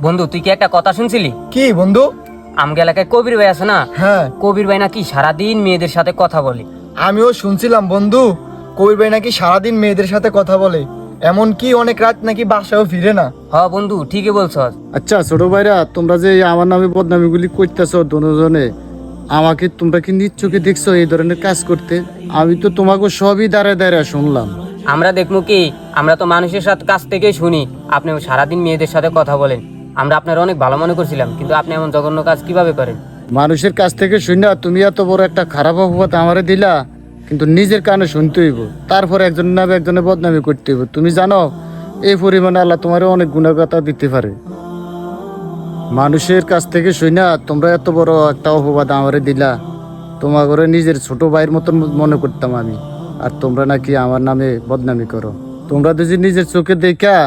বন্ধু তুই কি একটা কথা শুনছিলি? কি বন্ধু? আমগে এলাকায় কবির ভাই আছে না? হ্যাঁ, কবির ভাই নাকি সারাদিন মেয়েদের সাথে কথা বলে। আমিও শুনছিলাম বন্ধু, কবির ভাই নাকি সারাদিন মেয়েদের সাথে কথা বলে, এমন কি অনেক রাত নাকি বাসায়ও ফিরে না। হ বন্ধু ঠিকই বলছস। আচ্ছা ছোট ভাইরা, তোমরা যে এই আমার নামে বদনামিগুলি করতেছ দুজনে, আমাকে তোমরা কি নিজ চোখে দেখছো এই ধরনের কাজ করতে? আমি তো তোমাকে সবই দাঁড়ায় দাঁড়ায় শুনলাম। আমরা দেখবো কি? আমরা তো মানুষের সাথে কাছ থেকেই শুনি আপনি সারাদিন মেয়েদের সাথে কথা বলেন। আমরা আপনার অনেক ভালো মনে করছিলাম, কিন্তু আপনি এমন জঘন্য কাজ কিভাবে করেন? মানুষের কাছ থেকে শুনে তুমি এত বড় একটা খারাপ অপবাদ আমারে দিলা, কিন্তু নিজের কানে শুনতে হইব, তারপর একজনের নামে একজনের বদনামি করতে হইব। তুমি জানো এই পরিমাণে আল্লাহ তোমার অনেক গুণাগতা দিতে পারে। মানুষের কাছ থেকে শুনে তোমরা এত বড় একটা অপবাদ আমারে দিলা। তোমার ঘরে নিজের ছোট ভাইয়ের মতন মনে করতাম আমি, আর তোমরা নাকি আমার নামে বদনামি করো। তোমরা যদি নিজের চোখে দেখা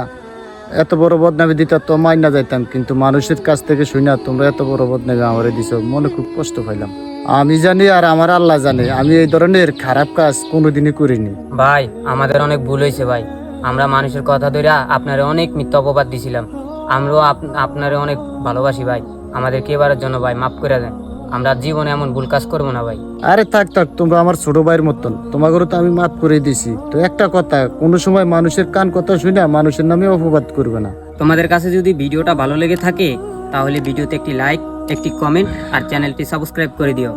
এত বড় বদনামি দিতা তো মাইনা যাইতাম, কিন্তু মানুষের কাছ থেকে শুনে তোমরা এত বড় বদনামি আমারে দিছো, মনে খুব কষ্ট পাইলাম। আমি জানি আর আমার আল্লাহ জানে, আমি এই ধরনের খারাপ কাজ কোনোদিনই করিনি। ভাই আমাদের অনেক ভুল হয়েছে ভাই। আমরা মানুষের কথা ধরে আপনারে অনেক মিথ্যা অপবাদ দিছিলাম। আমরাও আপনারে অনেক ভালোবাসি ভাই। আমাদেরকে এবারের জন্য ভাই মাফ করে দেন। আমরা জীবনে এমন ভুল কাজ করবো না ভাই। আরে থাক থাক, তোমরা আমার ছোট ভাইয়ের মতন, তোমাদেরও তো আমি মাফ করে দিছি। তো একটা কথা, কোনো সময় মানুষের কান কথা শুনে মানুষের নামে অপবাদ করবে না। তোমাদের কাছে যদি ভিডিওটা ভালো লেগে থাকে তাহলে ভিডিওতে একটি লাইক, একটি কমেন্ট আর চ্যানেলটি সাবস্ক্রাইব করে দিও।